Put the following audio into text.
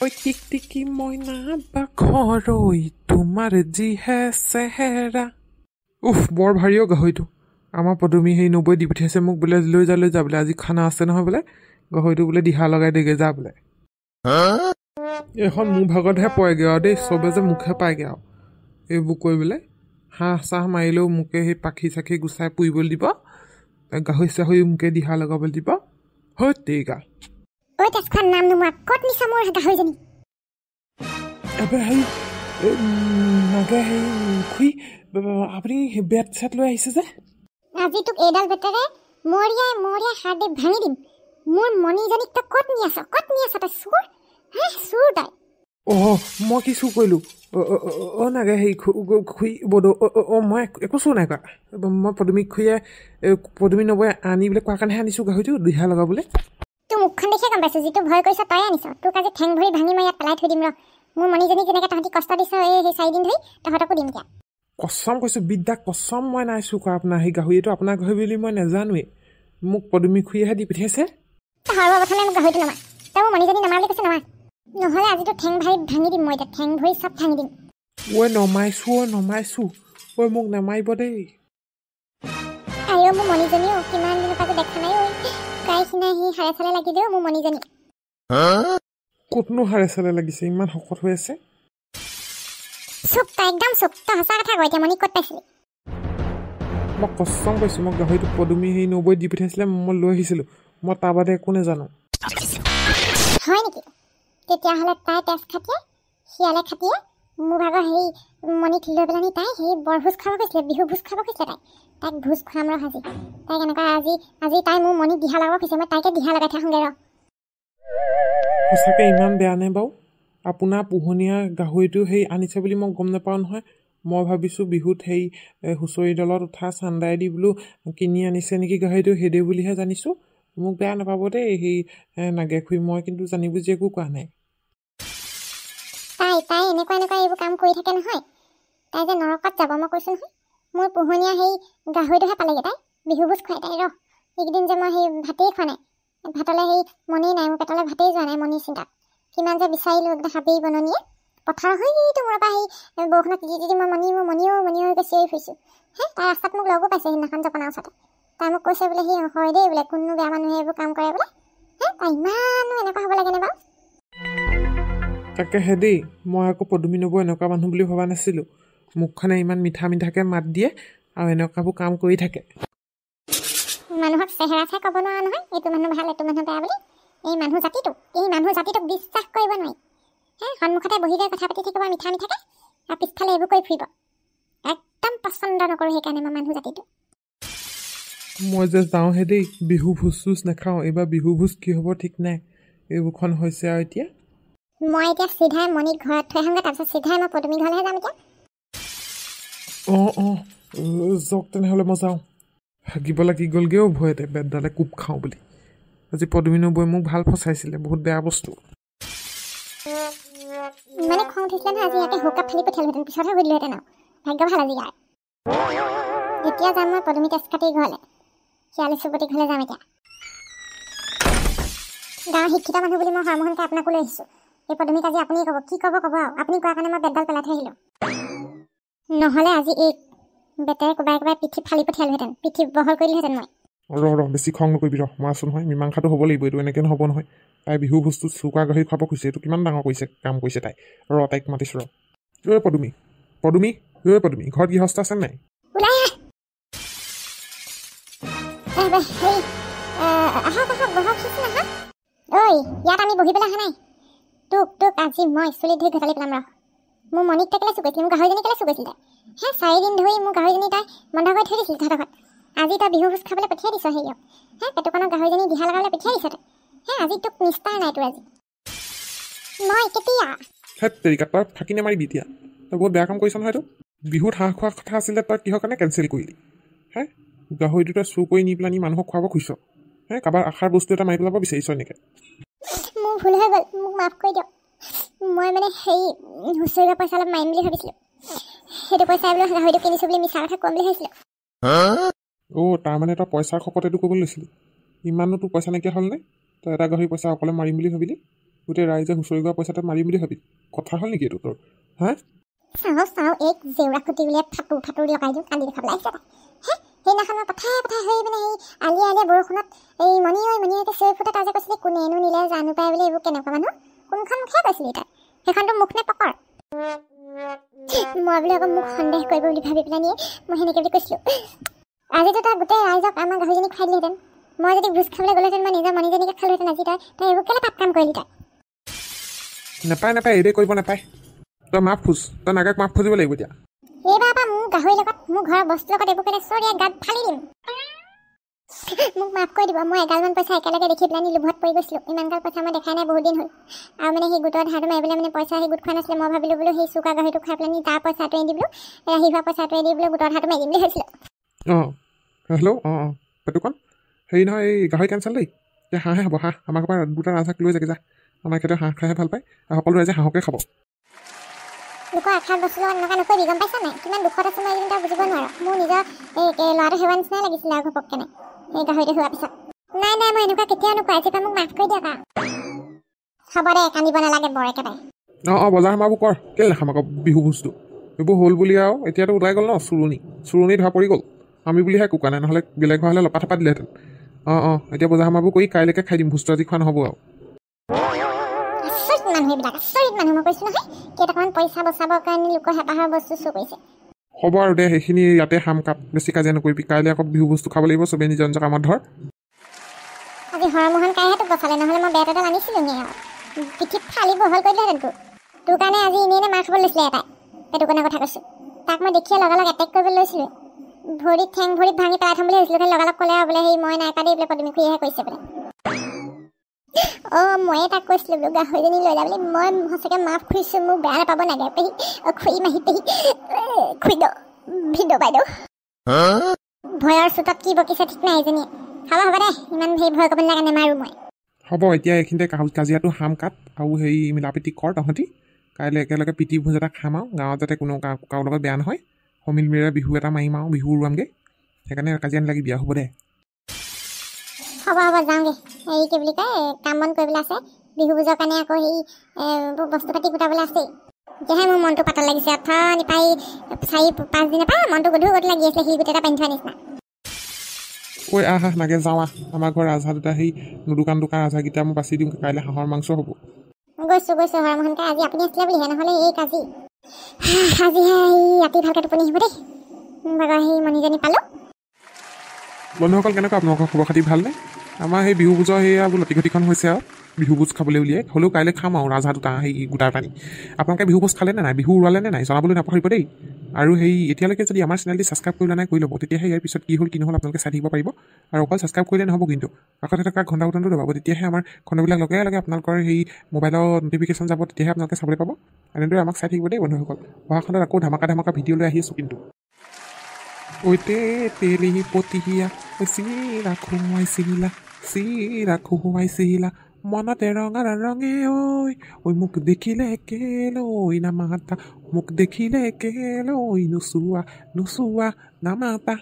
ওই টিকটিকি ময়না বাখৰৈ তোমাৰ যিহে চেহেৰা। উফ বৰ ভাৰী অ' গাহৰিটো। আমাৰ পদুমী সেই নবৈ দি পঠিয়াইছে মোক বোলে লৈ যা বোলে আজি খানা আছে নহয় বোলে গাহৰিটো বোলে দিহা লগাই দেগে যা বোলে। এইখন মোৰ ভাগতহে পৰেগৈ আৰু দেই চবে যে মুখে পায়গৈ আৰু এইবোৰ কৰিবলৈ হাঁহ চাহ মাৰিলেও মোকে সেই পাখি চাখি গুচাই পুৰিবলৈ দিব গাহৰি চাহৰি মোকে দিহা লগাবলৈ দিব হয় তেৰিকা। এবাৰ হেৰি নাগে হেৰি খুৰী আপুনি বেট চেট লৈ আহিছে যে আজি তোক এইডাল বেটেৰে মৰিয়াই মৰিয়াই হাত দি ভাঙি দিম। মোৰ মণিজনীক তই ক'ত নি আছ তই চোৰ চোৰ তই। অ' মই কি চুৰ কৰিলোঁ অ' নাগে হেৰি খুৰী বদৌ অ' মই একো চুৰ নাই কৰা। মই পদুমী খুৰীয়ে পদুমী নবৈ আনি বোলে কোৱাৰ কাৰণেহে আনিছোঁ গাহৰিটো দিহা লগাবলৈ। তোৰ মুখখন দেখিয়ে গম পাইছোঁ যিটো ভয় কৰিছ তই আনিছ। তোক আজি ঠেং ভৰি ভাঙি মই ইয়াত পেলাই থৈ দিম ৰ। মোৰ মণিজনীক যেনেকৈ তহঁতি কষ্ট দিছ সেই 4 দিন ধৰি তহঁতকো দিম এতিয়া। কচম কৈছোঁ বিদ্যা কচম মই নাই চুৰ কৰা আপোনাৰ সেই গাহৰিটো আপোনাৰ গাহৰি বুলি মই নাজানোৱেই মোক পদুমী খুৰীয়েহে দি পঠিয়াইছে। সৰ্বপ্ৰথমে মোক গাহৰিটো নমা তই মোৰ মণিজনী নমাৰ বুলি কৈছে নমা নহ'লে আজিতো ঠেং ভাঙি দিম মই এতিয়া ঠেং ভৰি চব ভাঙি দিম। ঐ নমাইছোঁ ঐ মোক নামাৰিব দেই। আইঅ' মোৰ মণিজনীও কিমান দিনৰ পৰা দেখা নাই ঐ কাই খিনাই সি হাৰে চালে লাগি দিওঁ মোৰ মণিজনী। ক'তনো হাৰে চালে লাগিছে ইমান শকত হৈ আছে। চুপ তই একদম চুপ তই সঁচা কথা কৈ এতিয়া মণি ক'ত পাইছিলি। মই কচম কৈছোঁ মই গাহৰিটো পদুমী সেই নবৈ দি পঠিয়াইছিলে মই লৈ আহিছিলোঁ মই তাৰ বাদে একো নাজানো। হয় নেকি তেতিয়াহ'লে তাই তেজ খাটিয়ে শিয়ালে খাটিয়ে মোৰ ভাগৰ সেই মণিক লৈ পেলানি তাই সেই বৰভোজ খাব গৈছিলে বিহু ভোজ খাব গৈছিলে তাইক ভোজ খুৱাম ৰ সাজি তাইক এনেকুৱা আজি তাই মোৰ মণিক দিহা লগাব খুজিছে মই তাইকে দিহা লগাই থাকোঁগৈ ৰ। সঁচাকৈ ইমান বেয়া নে বাৰু আপোনাৰ পোহনীয়া গাহৰিটো সেই আনিছে বুলি মই গম নাপাওঁ নহয়। মই ভাবিছোঁ বিহুত সেই হুঁচৰি দলত উঠা চান্দাই দি বোলো কিনি আনিছে নেকি গাহৰিটো সেইদে বুলিহে জানিছোঁ। মোক বেয়া নাপাব দেই সেই নাগে খুৰী মই কিন্তু জানি বুজি একো কোৱা নাই। তাই এনেকুৱা এইবোৰ কাম কৰি থাকে নহয় তাই যে নৰকত যাব মই কৈছোঁ নহয়। মোৰ পোহনীয়া সেই গাহৰিটোহে পালেগৈ তাই বিহু ভোজ খুৱাই তাই ৰ। এইকেইদিন যে মই সেই ভাতেই খোৱা নাই ভাতলৈ সেই মনেই নাই মোৰ পেটলৈ ভাতেই যোৱা নাই মনিৰ চিন্তাত কিমান যে বিচাৰিলোঁ হাবি বননিয়ে পথাৰ হৈ এইটো মূৰৰ পৰা সেই বৰষুণত তিতি মই মণিও হৈ চিঞৰি ফুৰিছোঁ তাই ৰাস্তাত মোক লগো পাইছে সেইদিনাখন জপনাৰ ওচৰতে তাই মোক কৈছে বোলে সি হয় দেই বোলে কোনো বেয়া মানুহে এইবোৰ কাম কৰে বোলে তাই ইমানো এনেকুৱা হ'ব লাগেনে বাৰু। তাকেহে দেই মই আকৌ পদুমী নবৈ এনেকুৱা মানুহ বুলি ভবা নাছিলোঁ। মুখখনে ইমান মিঠাকৈ মাত দিয়ে আৰু এনেকুৱাবোৰ কাম কৰি থাকে। মানুহক চেহেৰা চাই ক'ব নোৱাৰা নহয় এইটো মানুহ ভাল এইটো মানুহ বেয়া বুলি। এই মানুহ জাতিটোক বিশ্বাস কৰিব নোৱাৰি সন্মুখতে বহি গৈ কথা পাতি থাকিব মিঠাকৈ আৰু পিছফালে এইবোৰ কৰি ফুৰিব একদম পচন্দ নকৰোঁ সেইকাৰণে মই মানুহ জাতিটো। মই যে যাওঁহে দেই বিহু ভোজ চোজ নাখাওঁ এইবাৰ বিহু ভোজ কি হ'ব ঠিক নাই এইবোৰখন হৈছে আৰু এতিয়া মই এতিয়া চিধাই মণিক ঘৰত থৈ আহোঁগৈ তাৰপিছত চিধাই মই পদুমী ঘৰলৈহে যাম এতিয়া। অঁ যাওক তেনেহ'লে মই যাওঁ হাগিব লাগি গ'লগৈও ভয়তে বেতডালে কোব খাওঁ বুলি। আজি পদুমী নবৈ মোক ভাল ফচাইছিলে বহুত বেয়া বস্তু মানে খং উঠিছিলে নহয় আজি ইয়াতে হুকাপ ফালি পঠিয়ালোহেঁতেন পিছতহে সুধিলোহেঁতেন আৰু ভাগ্য ভাল আজি ইয়াৰ। এতিয়া যাম মই পদুমী তেজ কাটি ঘৰলৈ শিয়ালি চুপতি ঘৰলৈ যাম এতিয়া। গাঁৱৰ শিক্ষিত মানুহ বুলি মই হৰমোহনকৈ আপোনাকো লৈ আহিছোঁ। এই পদুমীক আজি আপুনি ক'ব কি ক'ব আৰু আপুনি কোৱাৰ কাৰণে মই বেতডাল পেলাই থৈ আহিলোঁ নহ'লে আজি এই বেটেৰে কোবাই পিঠি ফালি পঠিয়ালোহেঁতেন পিঠি বহল কৰিলোহেঁতেন মই। ৰ বেছি খং নকৰিবি ৰ মই আছোঁ নহয় মীমাংসাটো হ'ব লাগিব এইটো এনেকৈ নহ'ব নহয়। তাই বিহু বস্তু চুকা গাহৰি খুৱাব খুজিছে এইটো কিমান ডাঙৰ কাম কৰিছে তাই তাইক মাতিছোঁ ৰ পদুমী ঘৰত গৃহস্থ আছে নাই ঐ ইয়াত আমি বহি পেলাই অহা নাই তোক আজি মই চুলিত ধৰি ঘটালি পেলাম ৰ। মোৰ মণিক তাই কেলৈ চুকাইছিল মোৰ গাহৰিজনী কেলৈ চুকাইছিল তাই 4 দিন ধৰি মোৰ গাহৰিজনী তাই বন্ধ কৰি থৈ দিছিল তহঁতৰ ঘৰত আজি তই বিহু ভোজ খাবলৈ পঠিয়াই দিছ হেৰিয়ক পেটুকণৰ গাহৰিজনী দিহা লগাবলৈ পঠিয়াই দিছ তই আজি তোক নিষ্ঠাৰ নাই তোৰ আজি মই কেতিয়া তেৰিকা তই ফাঁকি নামাৰিবি এতিয়া তই বহুত বেয়া কাম কৰিছ নহয় এইটো। বিহুত হাঁহ খোৱা কথা আছিলে তই কিহৰ কাৰণে কেঞ্চেল কৰিলি গাহৰিটো তই চুৰ কৰি নি পেলাই মানুহক খুৱাব খুজিছ কাৰোবাৰ আশাৰ বস্তু এটা মাৰি পেলাব বিচাৰিছ নেকি। মোৰ ভুল হৈ গ'ল মোক মাফ কৰি দিয়ক। মই মানে সেই হুঁচৰিৰ পইচা অলপ মাৰিম বুলি ভাবিছিলোঁ সেইটো পইচা বোলে গাহৰিটো কিনিছোঁ বুলি মিছা কথা ক'ম বুলি ভাবিছিলোঁ। তাৰমানে তই পইচাৰ শকত এইটো ক'বলৈ লৈছিলি ইমানো তোৰ পইচা নাইকিয়া হ'লনে তই এটা গাহৰি পইচা অকলে মাৰিম বুলি ভাবিলি। গোটেই ৰাইজে হুঁচৰি গোৱা পইচাটো মাৰিম বুলি ভাবি কথা হ'ল নেকি এইটো তোৰ হা চাওঁ এক জেউৰা খুটি উলিয়াই ফাটো লগাই দিওঁ কান্দি দেখা লাগিছে তাই সেইদিনাখন মই পথাই হৈ মানে সেই আলিয়ে বৰষুণত এই মণিয়ে চিঞৰি ফুটা তাই যে কৈছিলি কোনেনো নিলে জানো পাই বোলে এইবোৰ কেনেকুৱা মানুহ কোনখন মুখে কৈছিলি তাই সেইখনতো মুখ নে পকৰ মই বোলে আকৌ মোক সন্দেহ কৰিব বুলি ভাবি পেলাই নিয়ে মই সেনেকৈ বুলি কৈছিলোঁ আজিতো তই গোটেই ৰাইজক আমাৰ গাহৰিজনী খুৱাই দিলিহেঁতেন মই যদি ভোজ খাবলৈ গ'লোহেঁতেন মই নিজৰ মণিজনীকে খালোহেঁতেন আজি তই এইবোৰ কেলৈ পাপ কাম কৰিলি তই নাপায় এইদে কৰিব নাপায় তই মাফ খোজ তই নাগাক মাফ খুজিব লাগিব এতিয়া এইবাৰ পৰা মোৰ গাহৰিৰ লগত মোৰ ঘৰৰ বস্তুৰ লগত এইবোৰ কেনে চৰিয়াই গাত ফালি দিম মোক মাফ কৰি দিব মই এগালমান পইচা একেলগে দেখি পেলাই লোভত পৰি গৈছিলোঁ ইমানগাল পইচা মই দেখাই নাই বহুত দিন হ'ল আৰু মানে সেই গোটৰ ধাৰটো মাৰিবলৈ মানে পইচা সেই গোট খোৱা নাছিলে মই ভাবিলোঁ বোলো সেই চুকা গাহৰিটো খাই পেলাই তাৰ পইচাটোৱে দি বোলো ৰাহি হোৱা পইচাটোৱে দি বোলো গোটৰ ধাৰটো মাৰি দিম বুলি ভাবিছিলোঁ হেল্ল' পেটুকণ হেৰি নহয় এই গাহৰি কেঞ্চেল দেই এতিয়া হাঁহে হ'ব হাঁহ আমাৰ ঘৰৰ পৰা দুটা ৰাজহাঁহ লৈ যাগে যা আমাৰ খেতে হাঁহ খাইহে ভাল পায় আৰু সকলো ৰাইজে হাঁহকে খাব লোকৰ আশাত বস্তু লগত এনেকুৱা নকৰিবি গম পাইছা নাই কিমান দুখত আছোঁ মই এইকেইটা বুজিব নোৱাৰোঁ মোৰ নিজৰ এই ল'ৰাটো সেৱা নিচিনাই লাগিছিলে আৰু ঘপককৈ নাই সেই গাহৰিটো হোৱাৰ পিছত নাই মই এনেকুৱা কেতিয়াও নকৰোঁ আজিৰ পৰা মোক মাফ কৰি দিয়ক হ'ব দে কান্দিব নালাগে বৰ একেবাৰে বজাৰ সমাৰবোৰ কৰ কেলৈ নাখাম আকৌ বিহু বস্তু এইবোৰ হ'ল বুলি আৰু এতিয়াতো ওলাই গ'ল ন চুৰণি ধৰা পৰি গ'ল আমি বুলিহে কোকা নাই নহ'লে বেলেগ হোৱা হ'লে লপা থপা দিলেহেঁতেন এতিয়া বজাৰ সমাৰবোৰ কৰি কাইলৈকে খাই দিম ভোজটো আজি খোৱা নহ'ব আৰু আচৰিত মানুহ মই কৈছোঁ নহয় কেইটকামান পইচা বচাবৰ কাৰণে লোকৰ হেঁপাহৰ বস্তু চুৰ কৰিছে হ'ব আৰু দে সেইখিনি ইয়াতে খাম কাপ বেছি কাজিয়া নকৰিবি কাইলৈ আকৌ বিহু বস্তু খাব লাগিব চবেই নিজৰ নিজৰ কামত ধৰ আজি হৰমোহন কাইহে তোক বচালে নহ'লে মই বেট এডাল আনিছিলোঁ নি আৰু পিঠিত ফালি বহল কৰি দিলেহেঁতেন তোৰ কাৰণে আজি এনেই মাৰ খাব লৈছিলে এটাই পেটুকণৰ কথা কৈছোঁ তাক মই দেখিয়ে লগালগ এটেক কৰিবলৈ লৈছিলোঁ ভৰিত ভাঙি পেলাই থ'ম বুলি ভাবিছিলোঁ কিন্তু লগালগ ক'লে আৰু বোলে সেই মই নাই পাৰি বোলে পদুমী খুৰীয়েহে কৈছে বোলে ময়ে তাক কৈছিলোঁ বোলো গাহৰিজনী লৈ যা বুলি মই সঁচাকৈ মাফ খুজিছোঁ মোক বেয়া নাপাব নাগে পেহী খুৰী মাহী পেহী খুৰীদ ভিদ বাইদেউ ভয়ৰ চোতত কি বকিছে ঠিক নাই এজনীয়ে হ'ব দে ইমান হেৰি ভয় কৰিব নালাগে নেমাৰোঁ মই হ'ব এতিয়া এইখিনিতে কাজিয়াটো হাম কাট আৰু হেৰি মিলাপ্ৰীতি কৰ তহঁতি কাইলৈ একেলগে প্ৰীতি ভোজ এটা খাম আৰু গাঁৱত যাতে কোনো কাৰো লগত বেয়া নহয় সমিল মিলেৰে বিহু এটা মাৰিম আৰু বিহু উৰুৱামগৈ সেইকাৰণে কাজিয়া নালাগি বিয়া হ'ব দে হ'ব যাওঁগৈ হেৰি কি বুলি কয় কাম বন কৰিবলৈ আছে বিহু ভোজৰ কাৰণে আকৌ সেই বস্তু পাতি গোটাবলৈ আছেই এতিয়াহে মোৰ মনটো পাতল লাগিছে অথনি পাই 4-5 দিনৰ পৰা মনটো গধুৰ লাগি আছে সি গোটেই এটা পানী থোৱা নিচিনা ঐ আহা নাগে যাওঁ আমাৰ ঘৰৰ ৰাজহাঁহ দুটা সেই দোকান ৰাজহাঁহকেইটা মই বাছি দিওঁ কাইলৈ হাঁহৰ মাংস হ'ব গৈছোঁ হৰমোহনকা আজি আপুনি আছিলে বুলিহে নহ'লে এই কাজি আজিহে ৰাতি ভালকৈ টোপনি আহিব দেই বাগৰ সেই মণিজনী পালোঁ বন্ধুসকল কেনেকুৱা আপোনালোকৰ খবৰ খাতি ভালনে আমাৰ সেই বিহু ভোজৰ সেয়া লতি ঘটিখন হৈছে আৰু বিহু ভোজ খাবলৈ উলিয়াই হ'লেও কাইলৈ খাম আৰু ৰাজহাঁহ দুটা সেই গোটাৰ পানী আপোনালোকে বিহু ভোজ খালে নে নাই বিহু উৰুৱালে নে নাই জনাবলৈ নাপাহৰিব দেই আৰু সেই এতিয়ালৈকে যদি আমাৰ চেনেলটি ছাবস্ক্ৰাইব কৰি লোৱা নাই কৰি ল'ব তেতিয়াহে ইয়াৰ পিছত কি হ'ল কি নহ'ল আপোনালোকে চাই থাকিব পাৰিব আৰু অকল ছাবস্ক্ৰাইব কৰিলে নহ'ব কিন্তু কাষতে থকা ঘণ্টা বুটামটো দবাব তেতিয়াহে আমাৰ খণ্ডবিলাক লগে আপোনালোকৰ সেই মোবাইলৰ নটিফিকেশ্যন যাব তেতিয়াহে আপোনালোকে চাবলৈ পাব এনেদৰে আমাক চাই থাকিব দেই বন্ধুসকল অহা খণ্ডত আকৌ ধামাকা ভিডিঅ' লৈ আহি আছোঁ কিন্তু তেলি পতিয়া চিৰা খুৱাইছিলা মনতে ৰঙে ঐ মোক দেখিলে কেলৈ নামাতা মোক দেখিলে কেলৈ নোচোৱা নামাতা